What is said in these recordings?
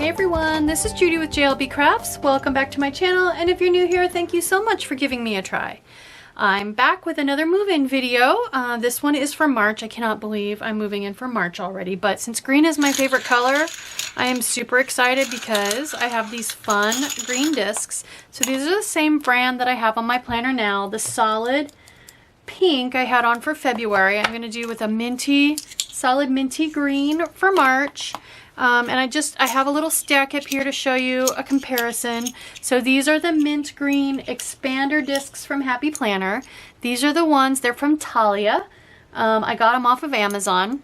Hey everyone, this is Judi with JLBCrafts. Welcome back to my channel, and if you're new here, thank you so much for giving me a try. I'm back with another move-in video. This one is for March. I cannot believe I'm moving in for March already, but since green is my favorite color, I am super excited because I have these fun green discs. So these are the same brand that I have on my planner now. The solid pink I had on for February. I'm going to do with a solid minty green for March. And I have a little stack up here to show you a comparison. So these are the mint green expander discs from Happy Planner. These are the ones, they're from Talia. I got them off of Amazon.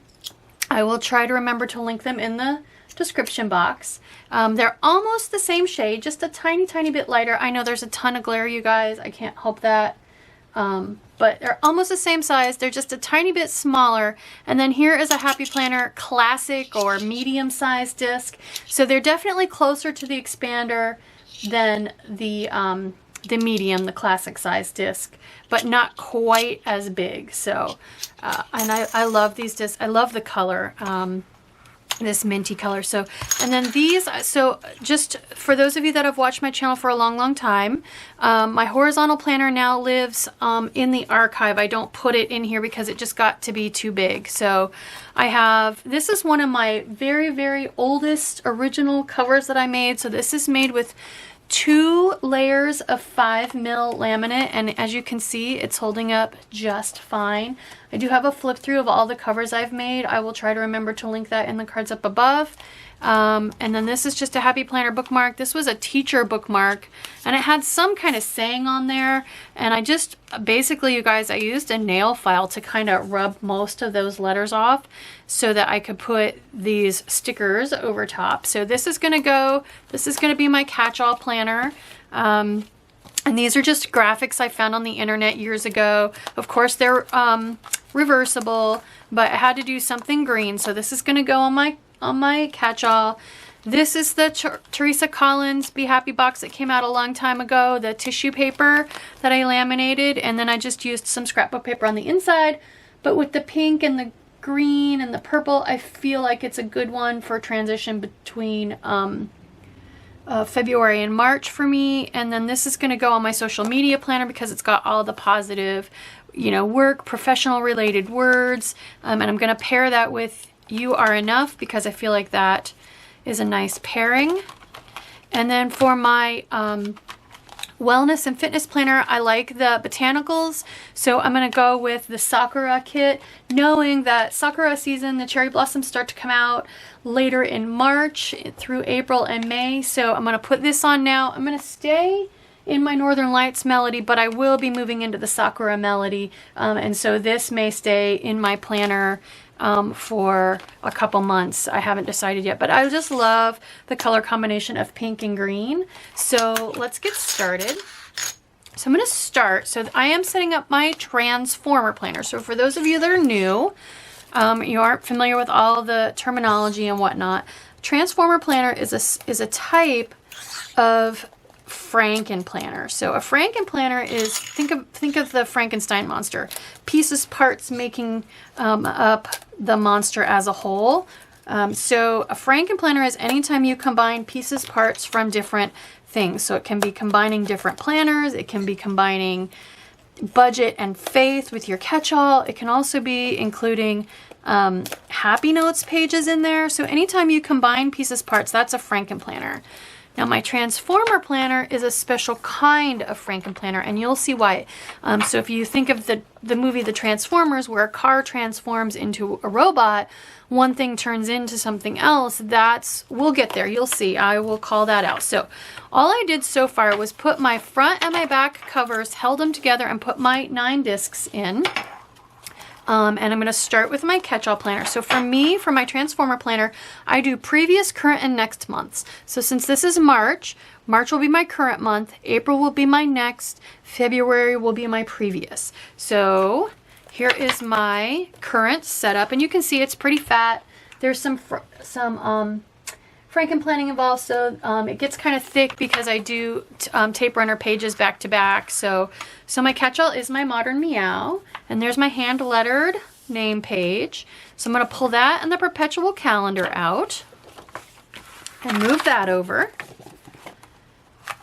I will try to remember to link them in the description box. They're almost the same shade, just a tiny bit lighter. I know there's a ton of glare, you guys. I can't help that. But they're almost the same size. They're just a tiny bit smaller. And then here is a Happy Planner classic or medium sized disc. So they're definitely closer to the expander than the medium, the classic size disc, but not quite as big. So, and I love these discs. I love the color. This minty color. So, and then these, so just for those of you that have watched my channel for a long time, my horizontal planner now lives in the archive. I don't put it in here because it just got to be too big. So I have, this is one of my very oldest original covers that I made. So this is made with 2 layers of 5mm laminate, and as you can see, it's holding up just fine. I do have a flip through of all the covers I've made. I will try to remember to link that in the cards up above. And then this is just a Happy Planner bookmark. This was a teacher bookmark, and it had some kind of saying on there, and I just basically, you guys, I used a nail file to kind of rub most of those letters off so that I could put these stickers over top. So this is going to be my catch-all planner. And these are just graphics I found on the internet years ago. Of course, they're reversible, but I had to do something green. So this is going to go on my catch-all. This is the Teresa Collins Be Happy box that came out a long time ago, the tissue paper that I laminated, and then I just used some scrapbook paper on the inside. But with the pink and the green and the purple, I feel like it's a good one for transition between February and March for me. And then this is going to go on my social media planner because it's got all the positive, work, professional related words. And I'm going to pair that with You Are Enough because I feel like that is a nice pairing. And then for my wellness and fitness planner, I like the botanicals, so I'm going to go with the Sakura kit, knowing that Sakura season, the cherry blossoms start to come out later in March through April and May. So I'm going to put this on now. I'm going to stay in my Northern Lights melody, but I will be moving into the Sakura melody, and so this may stay in my planner for a couple months. I haven't decided yet, but I just love the color combination of pink and green. So let's get started. So I'm going to start. So I am setting up my transformer planner. So for those of you that are new, you aren't familiar with all the terminology and whatnot, transformer planner is a type of Franken planner. So a Franken planner is, think of the Frankenstein monster, pieces, parts making up the monster as a whole. So a Franken planner is anytime you combine pieces, parts from different things. So it can be combining different planners, it can be combining budget and faith with your catch-all. It can also be including happy notes pages in there. So anytime you combine pieces, parts, that's a Franken planner. Now my transformer planner is a special kind of Franken planner, and you'll see why. So if you think of the movie The Transformers, where a car transforms into a robot, one thing turns into something else, we'll get there, you'll see. I will call that out. So all I did so far was put my front and my back covers, held them together, and put my 9 discs in. And I'm going to start with my catch-all planner. So for me, for my transformer planner, I do previous, current, and next months. So since this is March, March will be my current month, April will be my next, February will be my previous. So here is my current setup, and you can see it's pretty fat. There's some Franken planning involved, so it gets kind of thick because I do tape runner pages back to back. So my catch-all is my Modern Meow, and there's my hand-lettered name page. So I'm going to pull that and the perpetual calendar out. and move that over.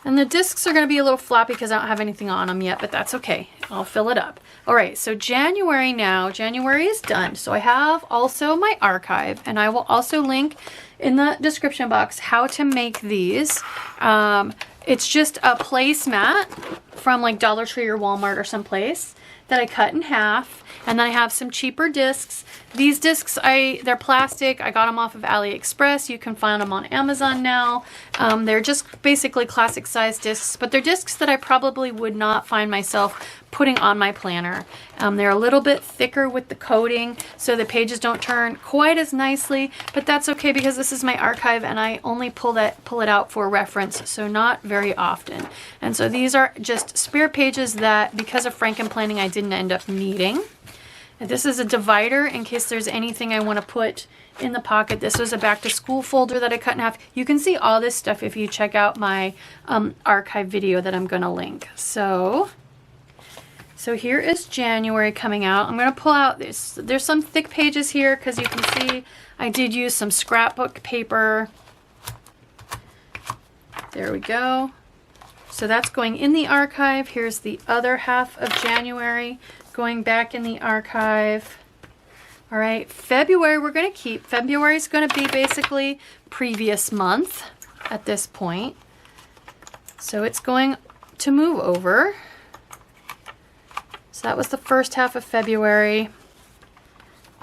And the discs are going to be a little floppy because I don't have anything on them yet, but that's okay. I'll fill it up. All right, so January now. January is done. So I have also my archive, and I will also link in the description box how to make these. It's just a placemat from like Dollar Tree or Walmart or someplace that I cut in half. And then I have some cheaper discs. These discs, they're plastic. I got them off of AliExpress. You can find them on Amazon now. They're just basically classic size discs, but they're discs that I probably would not find myself putting on my planner. They're a little bit thicker with the coating, so the pages don't turn quite as nicely, but that's okay because this is my archive and I only pull it out for reference, so not very often. And so these are just spare pages that, because of frankenplanning, I didn't end up needing. And this is a divider in case there's anything I want to put in the pocket. This was a back to school folder that I cut in half. You can see all this stuff if you check out my archive video that I'm going to link. So here is January coming out. I'm going to pull out this. There's some thick pages here because you can see I did use some scrapbook paper. There we go. So that's going in the archive. Here's the other half of January going back in the archive. All right, February we're going to keep. February is going to be basically previous month at this point. So it's going to move over. So that was the first half of February.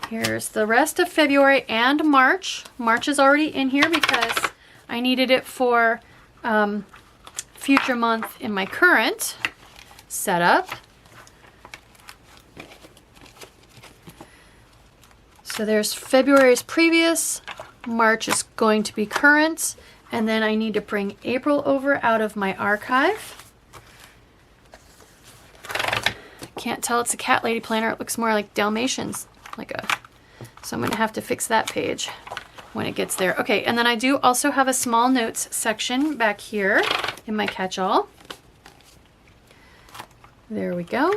Here's the rest of February and March. March is already in here because I needed it for future month in my current setup. So there's February's previous, March is going to be current, and then I need to bring April over out of my archive. Can't tell it's a cat lady planner. It looks more like Dalmatians, so I'm going to have to fix that page when it gets there. Okay, and then I do also have a small notes section back here in my catch-all. There we go.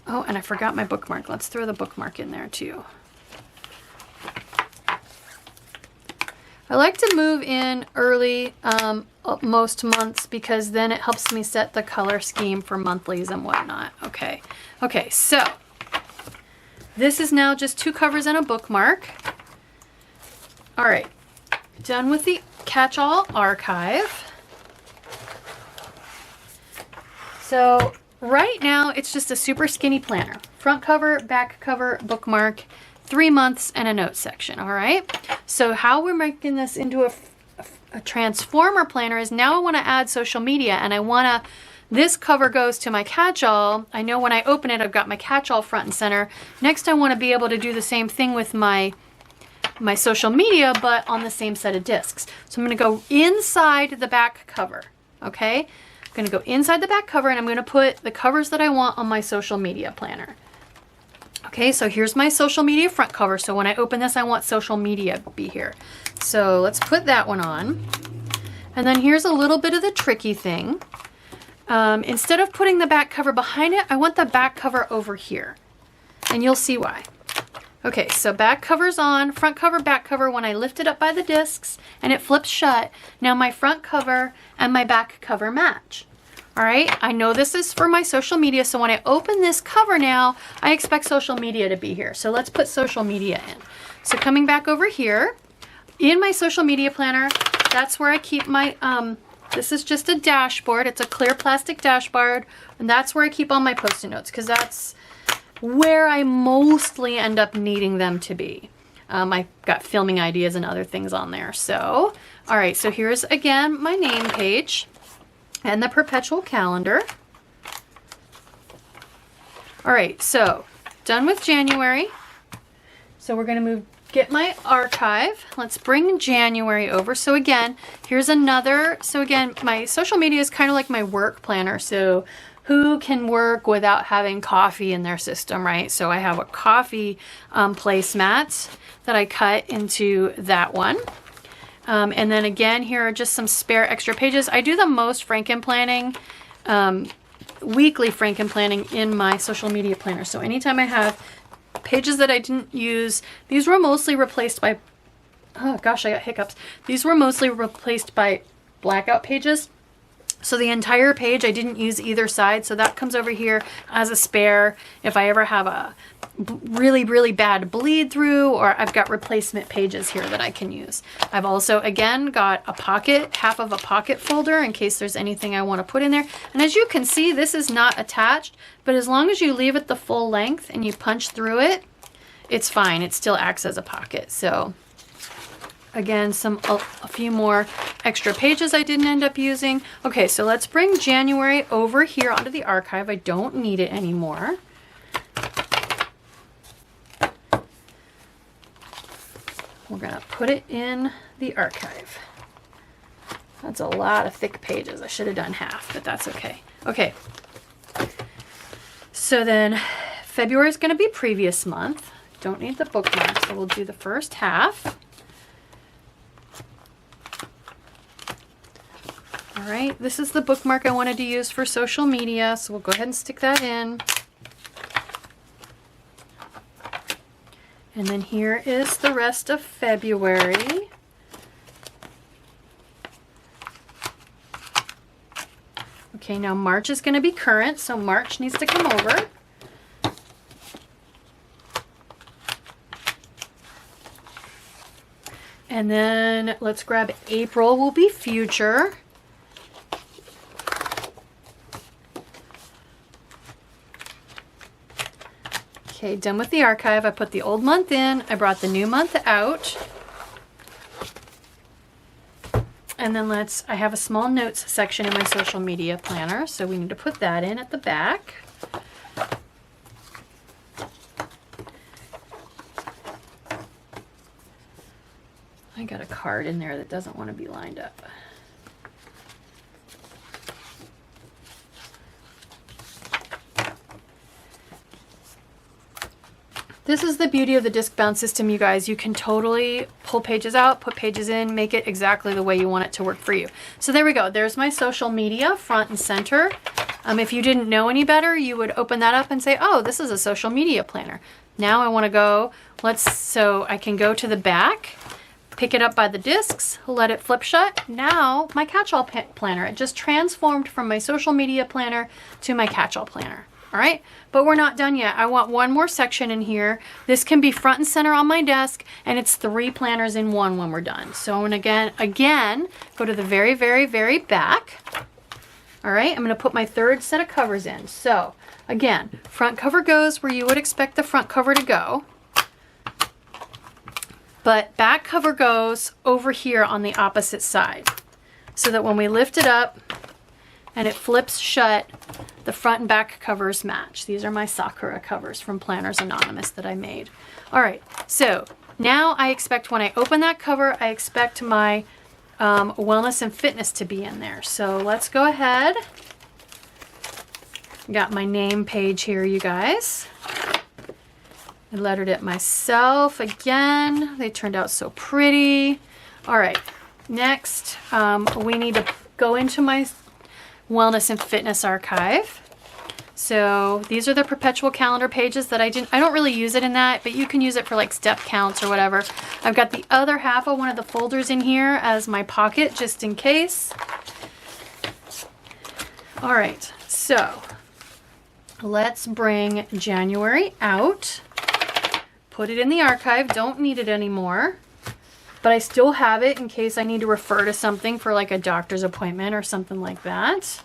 Oh, and I forgot my bookmark. Let's throw the bookmark in there too. I like to move in early most months because then it helps me set the color scheme for monthlies and whatnot. Okay, so this is now just 2 covers and a bookmark. All right, done with the catch-all archive. So right now it's just a super skinny planner. Front cover, back cover, bookmark, 3 months, and a note section. All right, so how we're making this into a transformer planner is now I want to add social media, and I want to, this cover goes to my catch-all. I know when I open it I've got my catch-all front and center. Next I want to be able to do the same thing with my social media, but on the same set of discs. So I'm going to go inside the back cover. Okay, I'm going to go inside the back cover and I'm going to put the covers that I want on my social media planner. Okay, so here's my social media front cover. So when I open this, I want social media to be here. So let's put that one on. And then here's a little bit of the tricky thing. Instead of putting the back cover behind it, I want the back cover over here. And you'll see why. Okay, so back cover's on, front cover, back cover. When I lift it up by the discs and it flips shut, now my front cover and my back cover match. All right, I know this is for my social media, so when I open this cover now, I expect social media to be here. So let's put social media in. So coming back over here, in my social media planner, that's where I keep my, this is just a dashboard. It's a clear plastic dashboard, and that's where I keep all my Post-it notes because that's where I mostly end up needing them to be. I've got filming ideas and other things on there. So, all right, so here's again my name page and the perpetual calendar. All right, so done with January. So we're gonna get my archive. Let's bring January over. So again, here's another, so again, my social media is kind of like my work planner. So who can work without having coffee in their system, right? So I have a coffee placemat that I cut into that one. And then again, here are just some spare extra pages. I do the most frankenplanning, weekly frankenplanning in my social media planner. So anytime I have pages that I didn't use, these were mostly replaced by oh gosh, I got hiccups. These were mostly replaced by blackout pages. So the entire page, I didn't use either side. So that comes over here as a spare if I ever have a really, really bad bleed through, or I've got replacement pages here that I can use. I've also, again, got a pocket, half of a pocket folder in case there's anything I want to put in there. And as you can see, this is not attached, but as long as you leave it the full length and you punch through it, it's fine. It still acts as a pocket. So again, a few more extra pages I didn't end up using. Okay, so let's bring January over here onto the archive. I don't need it anymore. We're gonna put it in the archive. That's a lot of thick pages. I should have done half, but that's okay. Okay, so then February is gonna be previous month. Don't need the bookmark, so we'll do the first half. All right, this is the bookmark I wanted to use for social media, so we'll go ahead and stick that in. And then here is the rest of February. Okay, now March is going to be current, so March needs to come over. And then let's grab April will be future. Okay, done with the archive. I put the old month in. I brought the new month out. And then I have a small notes section in my social media planner, so we need to put that in at the back. I got a card in there that doesn't want to be lined up. This is the beauty of the disc bound system, you guys. You can totally pull pages out, put pages in, make it exactly the way you want it to work for you. So there we go. There's my social media front and center. If you didn't know any better, you would open that up and say, oh, this is a social media planner. Now I want to go, so I can go to the back, pick it up by the discs, let it flip shut. Now my catch-all planner. It just transformed from my social media planner to my catch-all planner. All right, but we're not done yet. I want one more section in here. This can be front and center on my desk, and it's 3 planners in one when we're done. So I'm gonna again go to the very, very, very back. All right, I'm gonna put my 3rd set of covers in. So again, front cover goes where you would expect the front cover to go, but back cover goes over here on the opposite side, so that when we lift it up and it flips shut, the front and back covers match. These are my Sakura covers from Planners Anonymous that I made. All right, so now I expect when I open that cover, I expect my wellness and fitness to be in there. So let's go ahead. Got my name page here, you guys. I lettered it myself again. They turned out so pretty. All right, next we need to go into my wellness and fitness archive. So these are the perpetual calendar pages that I don't really use it in that, but you can use it for like step counts or whatever. I've got the other half of one of the folders in here as my pocket, just in case. All right, so let's bring January out, put it in the archive, don't need it anymore, but I still have it in case I need to refer to something for like a doctor's appointment or something like that.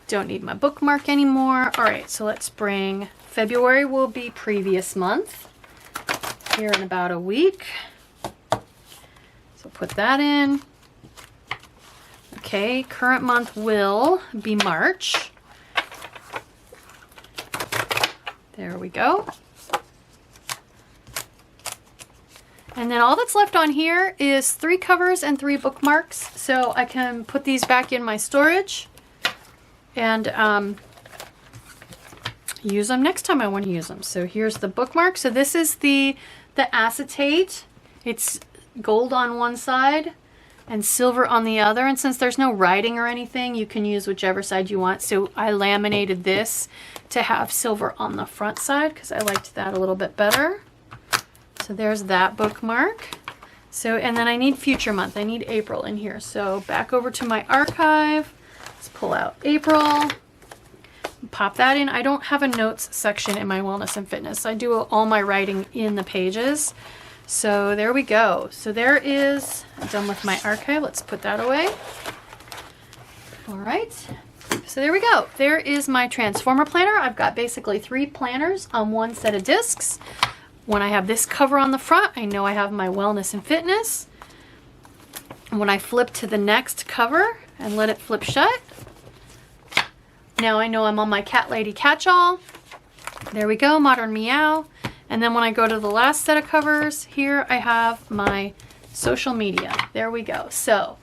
Don't need my bookmark anymore. All right, so let's bring February will be previous month here in about a week. So put that in. Okay, current month will be March. There we go. And then all that's left on here is 3 covers and 3 bookmarks. So I can put these back in my storage and use them next time I want to use them. So here's the bookmark. So this is the acetate. It's gold on one side and silver on the other. And since there's no writing or anything, you can use whichever side you want. So I laminated this to have silver on the front side because I liked that a little bit better. So So there's that bookmark. So, and then I need future month. I need April in here. So back over to my archive. Let's pull out April. Pop that in. I don't have a notes section in my wellness and fitness. I do all my writing in the pages. So there we go. So there is, I'm done with my archive. Let's put that away. All right. So there we go. There is my transformer planner. I've got basically 3 planners on one set of discs. When I have this cover on the front, I know I have my wellness and fitness. And when I flip to the next cover and let it flip shut, now I know I'm on my Cat Lady Catch-All. There we go, Modern Meow. And then when I go to the last set of covers, here I have my social media. There we go. So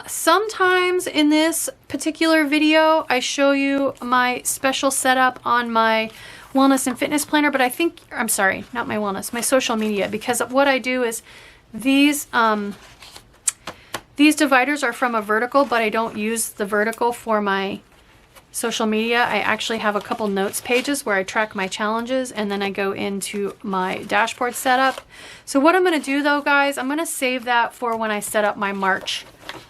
sometimes in this particular video, I show you my special setup on my wellness and fitness planner, but I think, I'm sorry, not my wellness, my social media, because what I do is these dividers are from a vertical, but I don't use the vertical for my social media. I actually have a couple notes pages where I track my challenges, and then I go into my dashboard setup. So what I'm going to do though, guys, I'm going to save that for when I set up my March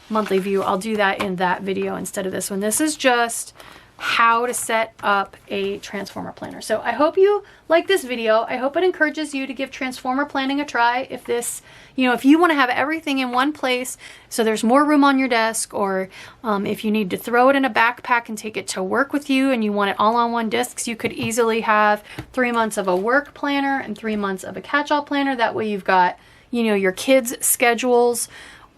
monthly view. I'll do that in that video instead of this one. This is just how to set up a transformer planner. So I hope you like this video. I hope it encourages you to give transformer planning a try. If this, if you want to have everything in one place so there's more room on your desk, or if you need to throw it in a backpack and take it to work with you and you want it all on one disc, so you could easily have 3 months of a work planner and 3 months of a catch-all planner. That way you've got, your kids' schedules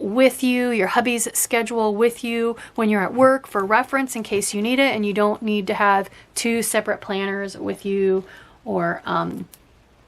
with you, your hubby's schedule with you when you're at work for reference in case you need it, and you don't need to have 2 separate planners with you. Or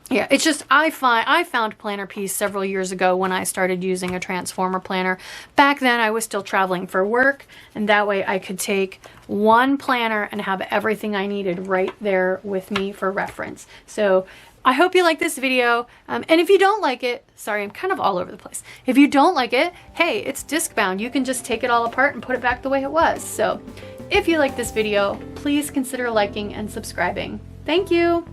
yeah, it's just, I found Planner Piece several years ago when I started using a transformer planner. Back then I was still traveling for work, and that way I could take one planner and have everything I needed right there with me for reference. So I hope you like this video, and if you don't like it, sorry, I'm kind of all over the place. If you don't like it, hey, it's disc bound. You can just take it all apart and put it back the way it was. So if you like this video, please consider liking and subscribing. Thank you.